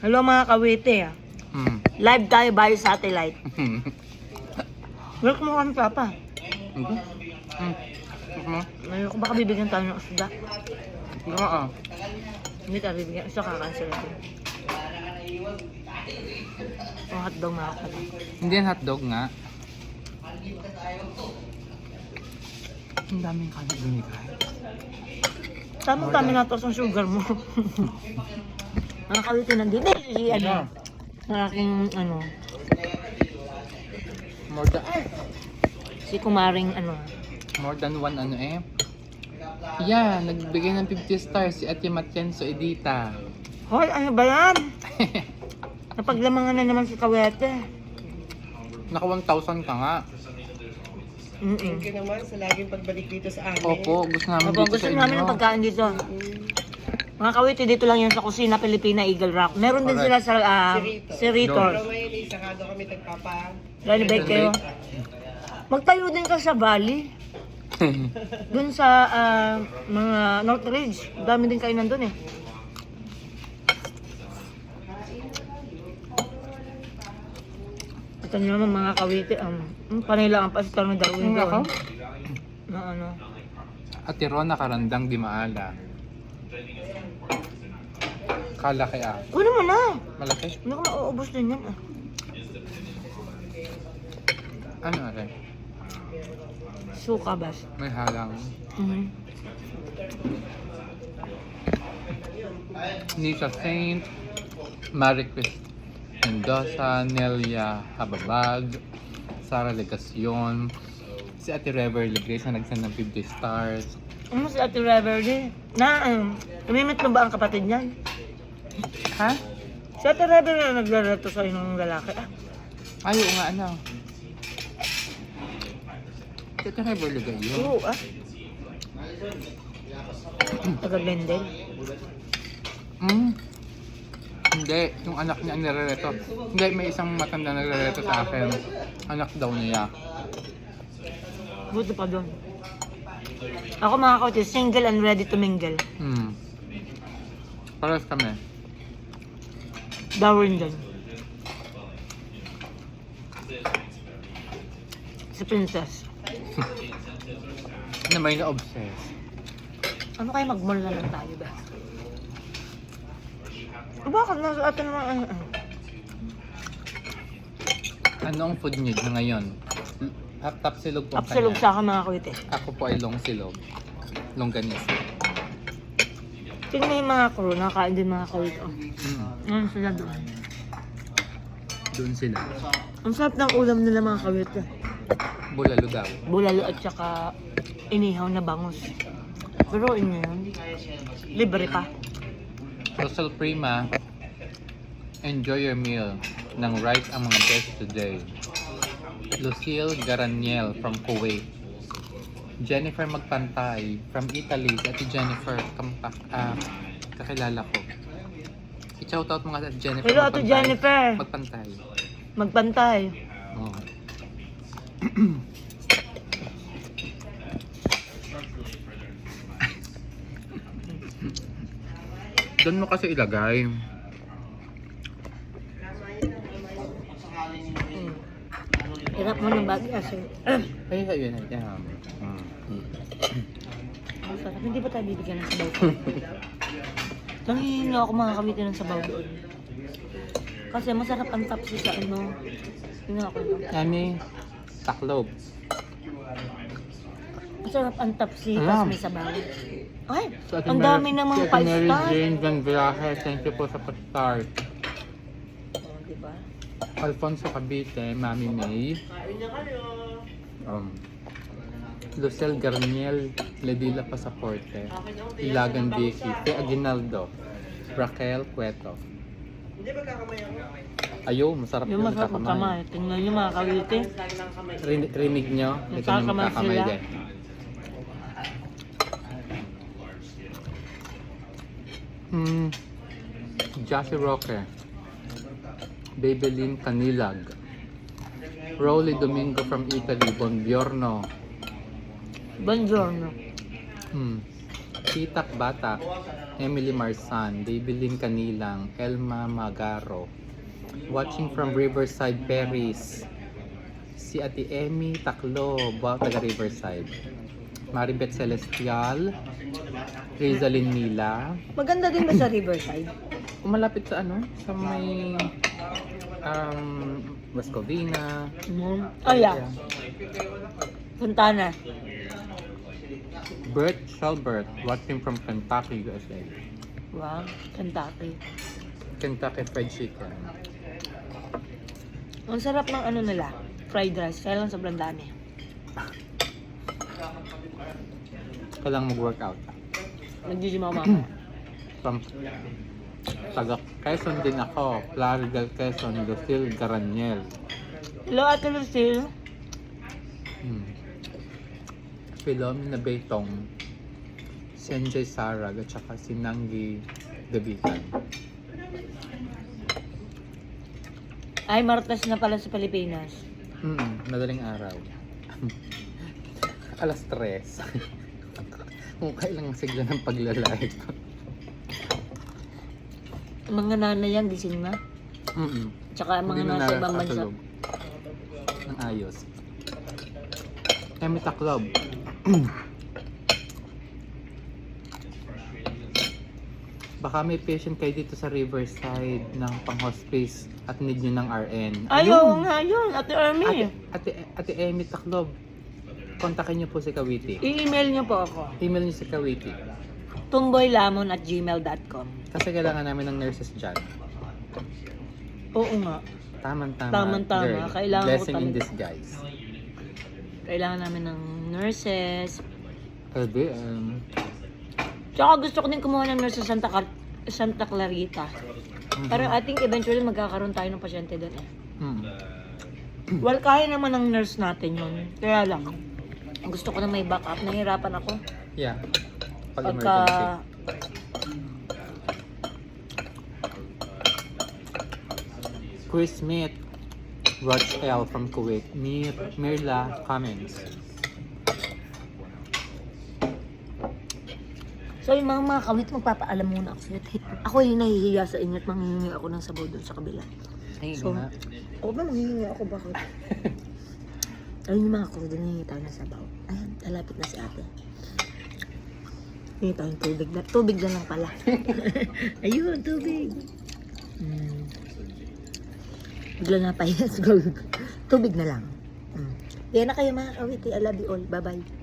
Hello mga kawite ah. Live tayo by satellite. Work mo kami papa. Ayoko baka bibigyan tayo ng isda. Oo. Hindi tayo bibigyan. Isa kakansel natin. O hotdog mga kapatid. Hindi yan hotdog nga. Ang daming kalat binigay. Tama-tama na to sa sugar mo. Mga kawite nandito. Ano? Ang aking ano. More than, Si kumaring ano. more than one ano eh. Yeah, nagbigay ng 50 stars si Ate Matienzo Edita. Hoy, ano ba yan? Napaglamangan na naman si Kawete. Naka 1,000 ka nga. Thank you naman sa laging pagbalik dito sa amin. Opo, gusto namin Opo, dito gusto sa namin inyo. ng pagkain dito. Mga kawite, dito lang yan sa Kusina Pilipina, Eagle Rock. Meron din sila sa Cerritos. Pero ngayon, isakado kami tagpapa. Lalibay kayo. Magtayo din ka sa Bali. Dun sa mga Northridge. Dami din kainan dun eh. Ito nyo naman mga kawite. Panay lang ang pastor ng Darwin Ako? doon. Na ano. Ate Rona Karandang Di Maala. Kala kaya. Ano mo na? Malaki? Hindi ko mauubos din yan ah. Ano rin? Suka bas. May halang. Nisha Saint, Marie Chris Mendoza, Nelia Hababag, Sara Legacion, si Ate Reverly Grace na nagsend ng 50 stars. Ano si Ate Reverly? Namimit mo ba ang kapatid niyan? Ha? Si Ate Reverly na naglalato sa'yo ng lalaki ah. Ay, oo nga, ano? Si Ate Reverly Gayo. Oo ah. Taga-Glendale. Hindi, yung anak niya ang nire-reto. Hindi, may isang matanda na nire-reto sa akin. Anak daw niya. Buti pa doon. Ako mga kauti, single and ready to mingle. Paras kami. Darwin din. Si Princess. Na may na-obsess. Ano kayo mag-mall na lang tayo ba? Bakit nasa atin naman Ano ang food niyo na ngayon? Tapsilog po Absolog sa akin mga kauti. Ako po ay long silog. Longganisa. Tingnan mo yung mga crew, nakakain din mga kauti. Ano sila doon? Doon sila. Ang sarap ng ulam nila mga kauti. Bulalo daw. Bulalo at saka inihaw na bangus. Pero inyo yun, libre pa. Rosal Prima, enjoy your meal. Nang rice ang mga best today. Lucille Garaniel from Kuwait. Jennifer Magpantay from Italy. Si Ate Jennifer, kakilala ko. I-shoutout mga Jennifer Hello, Ate Jennifer. Magpantay. Magpantay. Oh. Doon mo kasi ilagay. Hirap mo ng bag kasi. Ay, ayun. Ang sarap. Hindi ba tayo bibigyan ng sabaw? Nangihingi ako mga kamitin ng sabaw doon. Kasi masarap ang tapsi sa ano. Tingnan ako ito. Nani, taklob. Masarap ang tapsi, Alam. tapos may sabaw. Ay, So, Ate ang Mary- dami namang si Ate 5 Mary star. Jane Van Villaje, thank you po sa pa-start. Oh, diba? Alfonso Cavite, Mami May. Lucel Garniel, Ledila Pasaporte. Ilagan Vicky, Te Aguinaldo. Raquel Cueto. Hindi ba kakamay ako? Ayaw, masarap Yung yung masarap ang kamay. Tingnan nyo mga kawiti. Rinig nyo, ito yung Magkakamay magkakamay sila. din. Jassy Roque. Babylin Canilag. Rolly Domingo from Italy, Buongiorno. Buongiorno. Titak Batak, Emily Marsan, Daybelin Kanilang, Elma Magaro. Watching from Riverside, Paris. Si Ate Emmy Taklo, taga Riverside. Maribeth Celestial, Rizalyn Mila. Maganda din ba sa Riverside? Malapit sa ano? Sa may West Covina. Oh yeah. Fontana. Bert Shelbert, watching from Kentucky, USA. Wow, Kentucky. Kentucky Fried Chicken. Ang sarap ng ano nila, fried rice. Kaya lang sobrang dami. Kailangan mag-workout. Nag-gym ako mamaya. From taga Quezon din ako. Plaridel Quezon, Lucille Garaniel. Hello, Ate Lucille. Philomena Betong, Senjay Sarag, at saka si Nanggi Dabitan. Ay, Martes na pala sa Pilipinas. Madaling araw. Alas 3. Kung kailang sigla ng paglalive. Mga nanay yan, gising na. Tsaka mga Hindi na nasa ibang bansa. nakatulog. Ang ayos. Emita Club. Baka may patient kayo dito sa Riverside ng pang-hospice at need nyo ng RN. Ayaw nga yun, Ate Ermi. Ate Emmy Taklob, kontakin nyo po si Kawiti. I-email niyo po ako. Email nyo si Kawiti. tumboylamon@gmail.com. Kasi kailangan namin ng nurses dyan. Oo nga. Tamang-tama. Tamang-tama. Girl. Kailangan ko Blessing in talaga. disguise. Kailangan namin ng nurses. Pwede, Tsaka gusto ko din kumuha ng nurse sa Santa Clarita. Pero I think eventually magkakaroon tayo ng pasyente doon eh. Well, kaya naman ng nurse natin yun. Kaya lang, gusto ko na may backup. Nahihirapan ako. Yeah. Pag Pagka... emergency. Chris Smith, Raj L from Kuwait, Mirla Cummings. So yung mga kawit, magpapaalam muna ako sa inyo. Ako yung nahihiya sa inyo at manghihingi ako ng sabaw doon sa kabila. Ay, So, nga. ako ba manghihingi ako? Bakit? Ayun yung mga kawit, hinihingi tayo ng sabaw. Ayan, lalapit na si ate. Hingi tayo ng tubig. Tubig na lang pala. Ayun, tubig. Bigla na pa yes, go. Tubig na lang. Yan na kayo mga kawit. I love you all. Bye-bye.